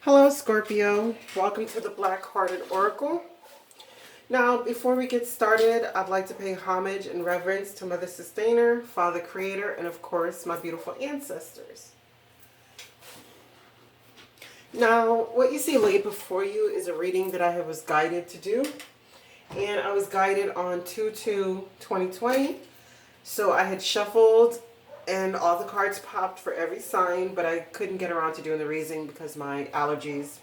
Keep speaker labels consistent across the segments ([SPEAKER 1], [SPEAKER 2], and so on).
[SPEAKER 1] Hello, Scorpio. Welcome to the Black Hearted Oracle. Now, before we get started, I'd like to pay homage and reverence to Mother Sustainer, Father Creator, and of course, my beautiful ancestors. Now, what you see laid before you is a reading that I was guided to do. And I was guided on 2/2/2020. So I had shuffled and all the cards popped for every sign, but I couldn't get around to doing the reading because my allergies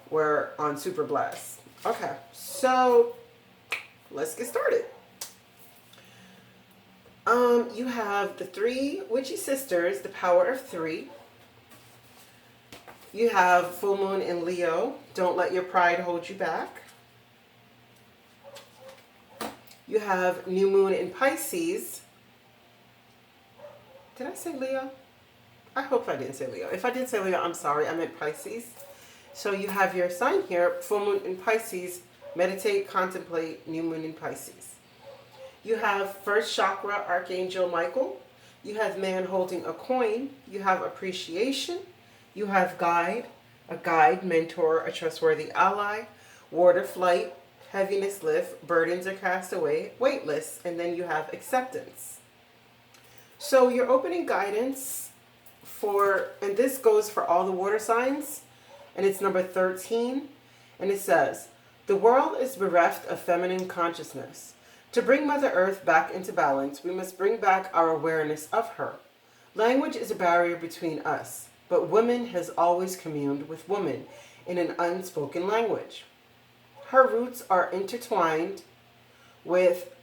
[SPEAKER 1] were on super blast. Okay, so let's get started. You have the three witchy sisters, the power of three. You have full moon in Leo. Don't let your pride hold you back. You have new moon in Pisces. Did I say Leo? I hope I didn't say Leo. If I did say Leo, I'm sorry. I meant Pisces. So you have your sign here, full moon in Pisces. Meditate, contemplate, new moon in Pisces. You have first chakra, Archangel Michael. You have man holding a coin. You have appreciation. You have guide, a guide, mentor, a trustworthy ally. Water, flight, heaviness lift, burdens are cast away, weightless. And then you have acceptance. So your opening guidance and this goes for all the water signs, and it's number 13, and it says, the world is bereft of feminine consciousness. To bring Mother Earth back into balance, we must bring back our awareness of her. Language is a barrier between us, but woman has always communed with woman in an unspoken language. Her roots are intertwined with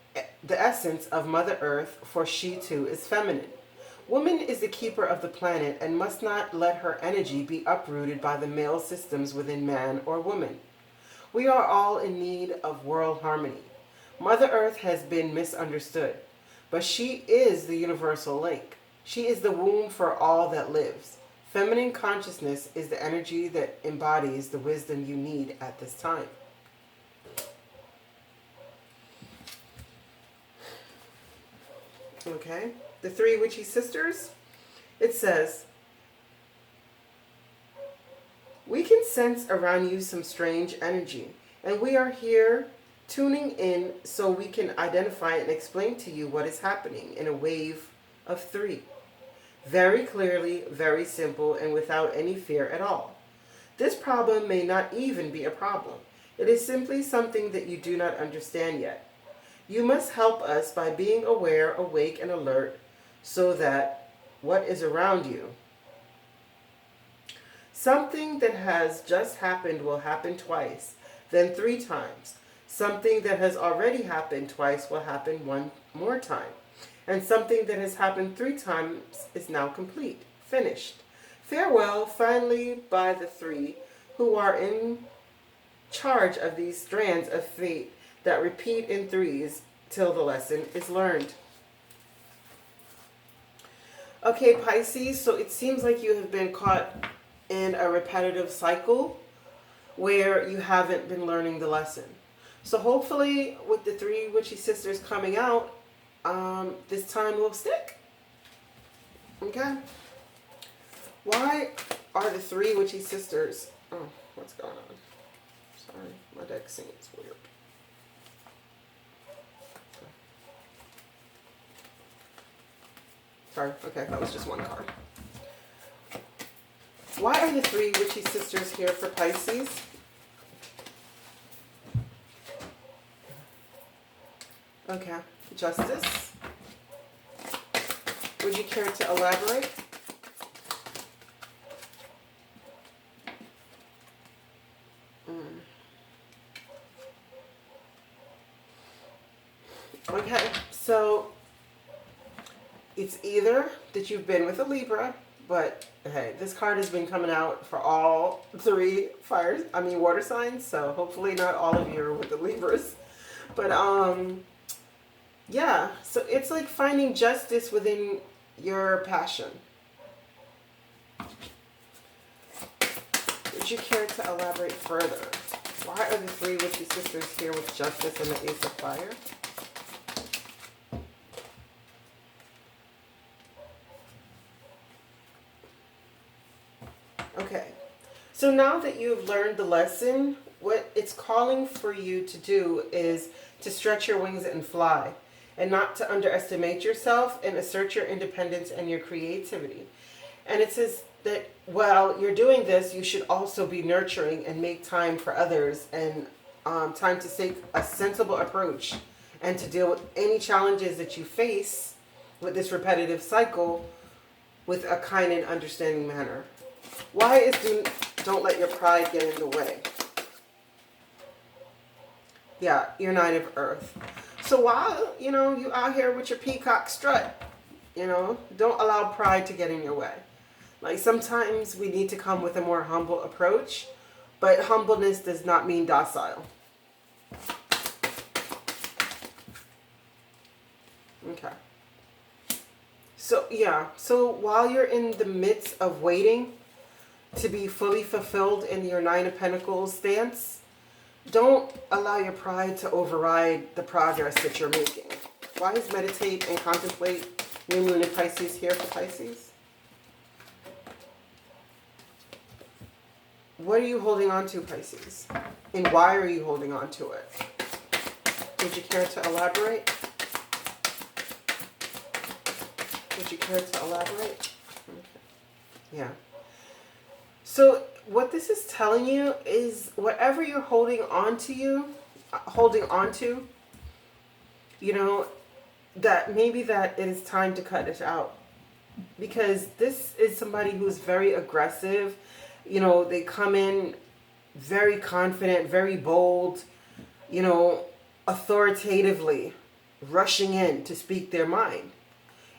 [SPEAKER 1] the essence of Mother Earth, for she too is feminine. Woman is the keeper of the planet and must not let her energy be uprooted by the male systems within man or woman. We are all in need of world harmony. Mother Earth has been misunderstood, but she is the universal link. She is the womb for all that lives. Feminine consciousness is the energy that embodies the wisdom you need at this time. Okay, the three witchy sisters, it says, we can sense around you some strange energy, and we are here tuning in so we can identify and explain to you what is happening in a wave of three. Very clearly, very simple, and without any fear at all. This problem may not even be a problem. It is simply something that you do not understand yet. You must help us by being aware, awake, and alert so that what is around you. Something that has just happened will happen twice, then 3 times. Something that has already happened twice will happen 1 more time. And something that has happened 3 times is now complete, finished. Farewell, finally, by the 3 who are in charge of these strands of fate that repeat in 3s till the lesson is learned. Okay, Pisces, so it seems like you have been caught in a repetitive cycle where you haven't been learning the lesson. So hopefully with the 3 witchy sisters coming out, this time will stick. Okay? Why are the 3 witchy sisters... Oh, what's going on? Sorry, my deck seems weird. Sorry, okay, that was just 1 card. Why are the 3 witchy sisters here for Pisces? Okay, Justice. Would you care to elaborate? Okay, so it's either that you've been with a Libra, but hey, this card has been coming out for all 3 water signs, so hopefully not all of you are with the Libras. But yeah, so it's like finding justice within your passion. Would you care to elaborate further? Why are the 3 witchy sisters here with Justice and the Ace of Fire? Okay, So now that you've learned the lesson, what it's calling for you to do is to stretch your wings and fly, and not to underestimate yourself, and assert your independence and your creativity. And it says that while you're doing this, you should also be nurturing and make time for others, and time to take a sensible approach and to deal with any challenges that you face with this repetitive cycle with a kind and understanding manner. Why is don't let your pride get in the way? Yeah, your Nine of Earth. So while, you out here with your peacock strut, don't allow pride to get in your way. Like, sometimes we need to come with a more humble approach, but humbleness does not mean docile. Okay. So, yeah. So while you're in the midst of waiting to be fully fulfilled in your Nine of Pentacles stance, don't allow your pride to override the progress that you're making. Why is meditate and contemplate new moon in Pisces here for Pisces? What are you holding on to, Pisces? And why are you holding on to it? Would you care to elaborate? Would you care to elaborate? Okay. Yeah. So what this is telling you is whatever you're holding on to, that maybe that it is time to cut it out. Because this is somebody who's very aggressive. They come in very confident, very bold, authoritatively rushing in to speak their mind.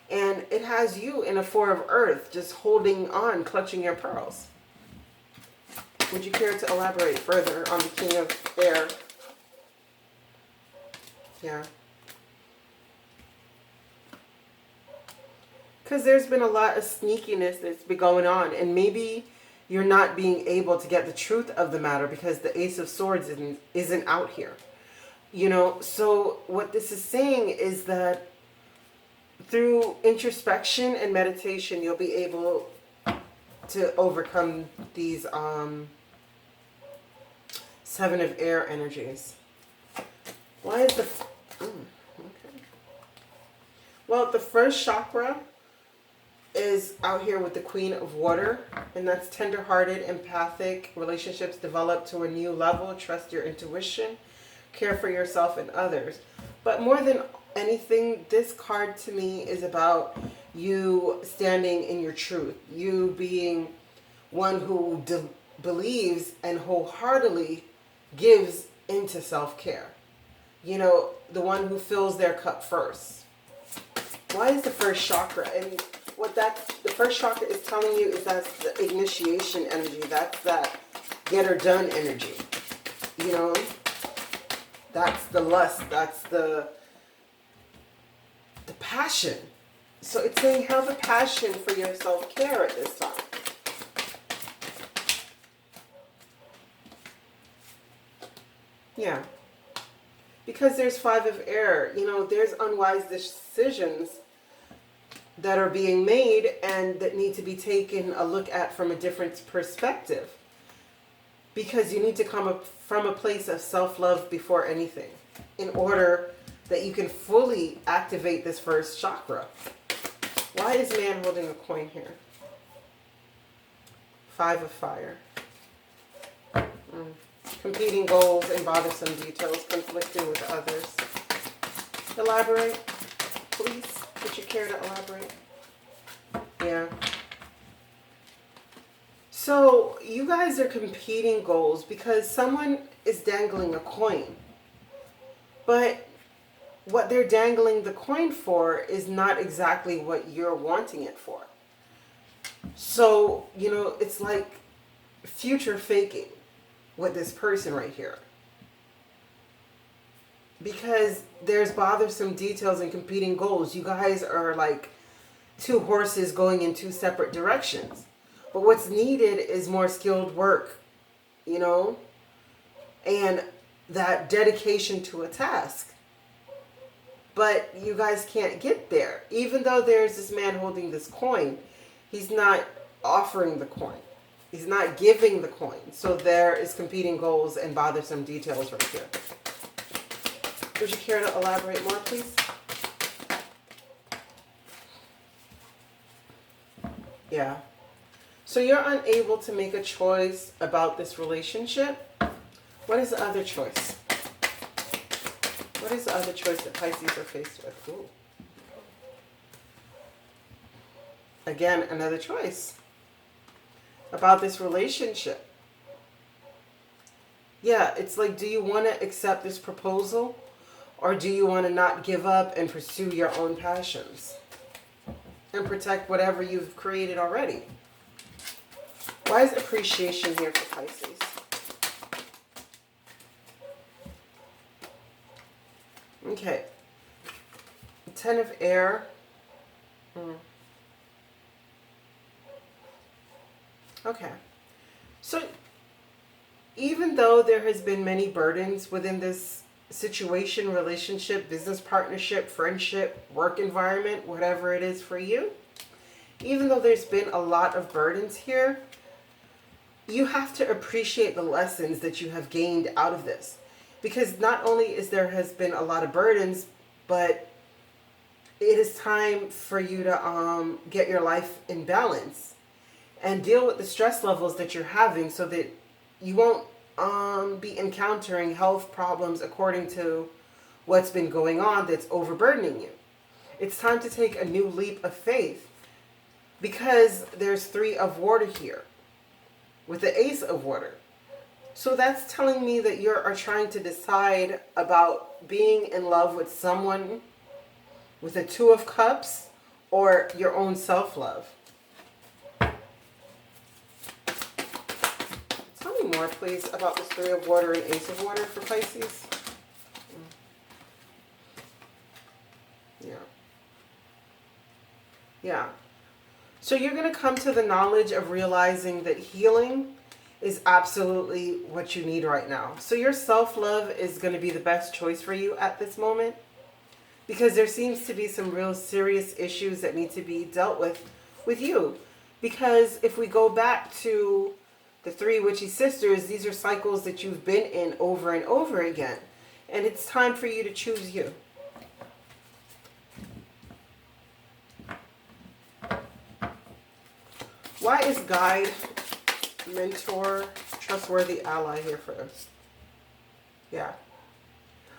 [SPEAKER 1] And it has you in a Four of Earth just holding on, clutching your pearls. Would you care to elaborate further on the King of Air? Yeah. Because there's been a lot of sneakiness that's been going on. And maybe you're not being able to get the truth of the matter because the Ace of Swords isn't out here. So what this is saying is that through introspection and meditation, you'll be able to overcome these Seven of Air energies. Why is the... okay. Well, the first chakra is out here with the Queen of Water, and that's tender-hearted, empathic relationships develop to a new level. Trust your intuition, care for yourself and others. But more than anything, this card to me is about you standing in your truth, you being one who believes and wholeheartedly gives into self-care. The one who fills their cup first. Why is the first chakra? And the first chakra is telling you is that's the initiation energy. That's that get her done energy. That's the lust. That's the passion. So it's saying have a passion for your self-care at this time. Yeah. Because there's Five of Air. There's unwise decisions that are being made and that need to be taken a look at from a different perspective. Because you need to come up from a place of self-love before anything in order that you can fully activate this first chakra. Why is man holding a coin here? Five of Fire. Competing goals and bothersome details, conflicting with others. Elaborate, please. Would you care to elaborate? Yeah. So you guys are competing goals because someone is dangling a coin. But what they're dangling the coin for is not exactly what you're wanting it for. So, it's like future faking with this person right here. Because there's bothersome details and competing goals. You guys are like two horses going in two separate directions. But what's needed is more skilled work, and that dedication to a task. But you guys can't get there. Even though there's this man holding this coin, he's not offering the coin. He's not giving the coin. So there is competing goals and bothersome details right here. Would you care to elaborate more, please? Yeah. So you're unable to make a choice about this relationship. What is the other choice? What is the other choice that Pisces are faced with? Ooh. Again, another choice about this relationship. Yeah, it's like, do you want to accept this proposal? Or do you want to not give up and pursue your own passions? And protect whatever you've created already? Why is appreciation here for Pisces? Okay. 10 of air. Okay. So even though there has been many burdens within this situation, relationship, business partnership, friendship, work environment, whatever it is for you, even though there's been a lot of burdens here, you have to appreciate the lessons that you have gained out of this. Because not only is there has been a lot of burdens, but it is time for you to get your life in balance and deal with the stress levels that you're having so that you won't be encountering health problems according to what's been going on that's overburdening you. It's time to take a new leap of faith because there's 3 of water here with the Ace of water. So that's telling me that you are trying to decide about being in love with someone with a 2 of cups or your own self-love. Tell me more, please, about this 3 of water and Ace of water for Pisces. Yeah. Yeah. So you're going to come to the knowledge of realizing that healing is absolutely what you need right now. So your self-love is going to be the best choice for you at this moment because there seems to be some real serious issues that need to be dealt with you. Because if we go back to the 3 witchy sisters, these are cycles that you've been in over and over again. And it's time for you to choose you. Why is guide, mentor, trustworthy ally here for us? Yeah.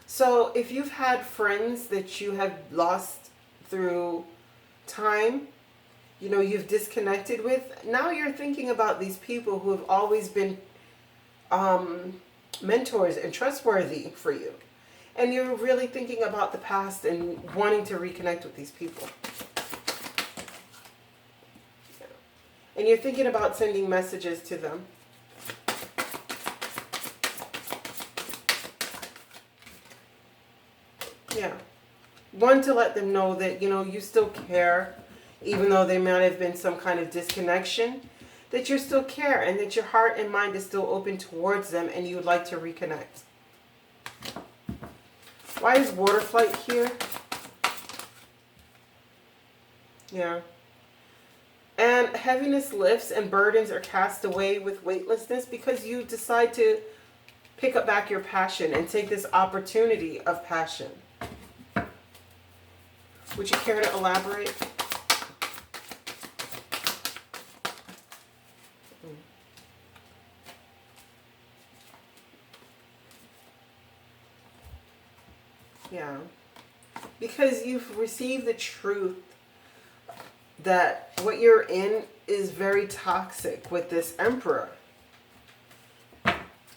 [SPEAKER 1] So if you've had friends that you have lost through time, you know, you've disconnected with, now you're thinking about these people who have always been mentors and trustworthy for you. And you're really thinking about the past and wanting to reconnect with these people. And you're thinking about sending messages to them. Yeah. One, to let them know that, you know, you still care, even though there might have been some kind of disconnection, that you still care and that your heart and mind is still open towards them and you would like to reconnect. Why is water flight here? Yeah. And heaviness lifts and burdens are cast away with weightlessness because you decide to pick up back your passion and take this opportunity of passion. Would you care to elaborate? Yeah. Because you've received the truth that what you're in is very toxic with this Emperor.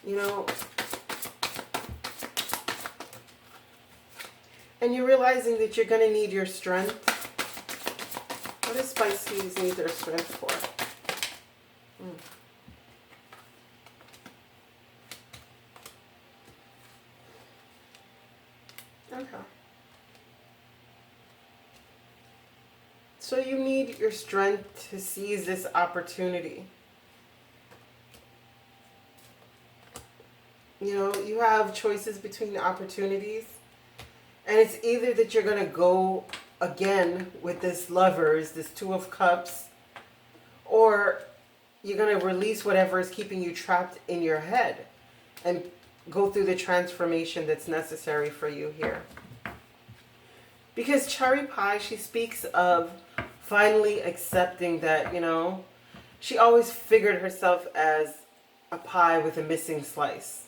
[SPEAKER 1] You know, and you're realizing that you're going to need your strength. What does Pisces need their strength for? Okay. So you need your strength to seize this opportunity. You know, you have choices between the opportunities. And it's either that you're going to go again with this Lovers, this 2 of Cups, or You're going to release whatever is keeping you trapped in your head and go through the transformation that's necessary for you here. Because Cherry Pie, she speaks of finally accepting that, she always figured herself as a pie with a missing slice.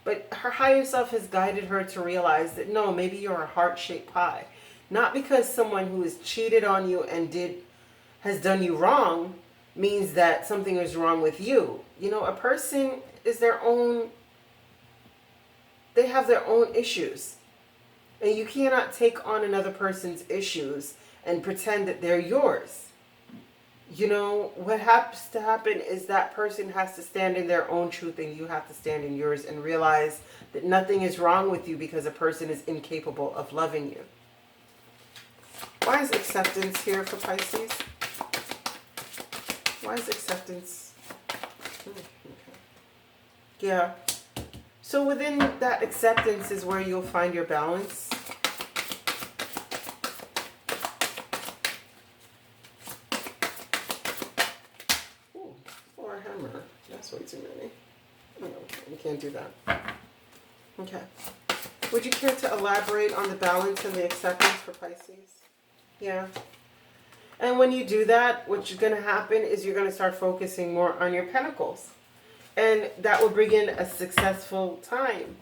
[SPEAKER 1] But her higher self has guided her to realize that no, maybe you're a heart-shaped pie. Not because someone who has cheated on you and has done you wrong means that something is wrong with you. A person is they have their own issues. And you cannot take on another person's issues and pretend that they're yours. What has to happen is that person has to stand in their own truth and you have to stand in yours and realize that nothing is wrong with you because a person is incapable of loving you. Why is acceptance here for Pisces? Why is acceptance? Okay. Yeah. So within that acceptance is where you'll find your balance. Ooh, or a hammer. That's way too many. No, you can't do that. Okay. Would you care to elaborate on the balance and the acceptance for Pisces? Yeah. And when you do that, what's going to happen is you're going to start focusing more on your pentacles. And that will bring in a successful time.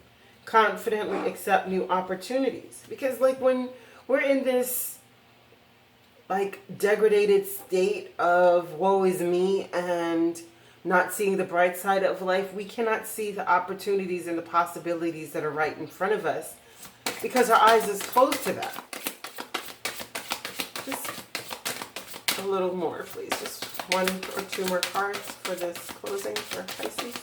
[SPEAKER 1] Confidently accept new opportunities. Because when we're in this degraded state of woe is me and not seeing the bright side of life, we cannot see the opportunities and the possibilities that are right in front of us because our eyes is closed to that. Just a little more, please. Just one or two more cards for this closing for Pisces.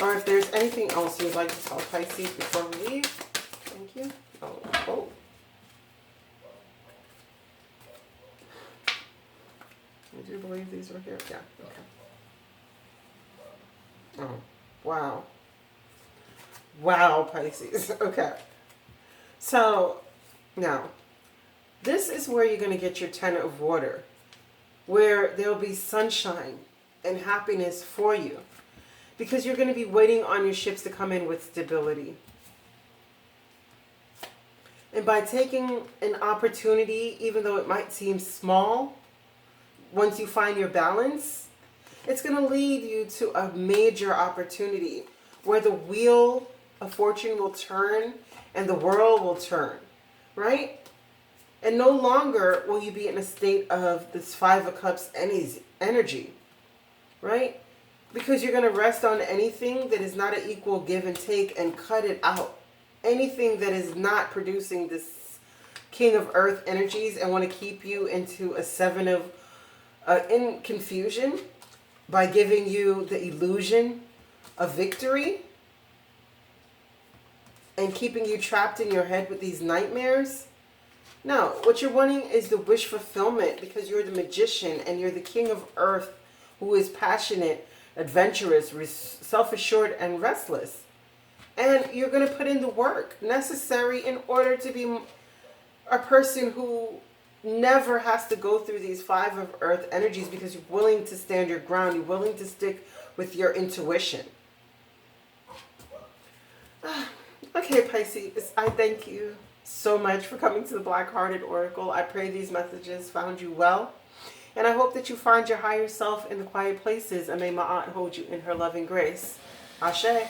[SPEAKER 1] Or if there's anything else you would like to tell Pisces before we leave. Thank you. Oh. I do believe these were here. Yeah, okay. Oh, wow. Wow, Pisces. Okay. So, now, this is where you're going to get your 10 of water, where there'll be sunshine and happiness for you, because you're going to be waiting on your ships to come in with stability. And by taking an opportunity, even though it might seem small, once you find your balance, it's going to lead you to a major opportunity where the wheel of fortune will turn and the world will turn, right? And no longer will you be in a state of this 5 of Cups energy, right? Because you're going to rest on anything that is not an equal give and take and cut it out. Anything that is not producing this King of Earth energies and want to keep you into a 7 of in confusion by giving you the illusion of victory and keeping you trapped in your head with these nightmares. No, what you're wanting is the wish fulfillment, because you're the magician and you're the King of Earth who is passionate, adventurous, self-assured, and restless. And you're going to put in the work necessary in order to be a person who never has to go through these 5 of Earth energies, because you're willing to stand your ground. You're willing to stick with your intuition. Okay, Pisces, I thank you so much for coming to the Black-Hearted Oracle. I pray these messages found you well. And I hope that you find your higher self in the quiet places. And may my aunt hold you in her loving grace. Ashe.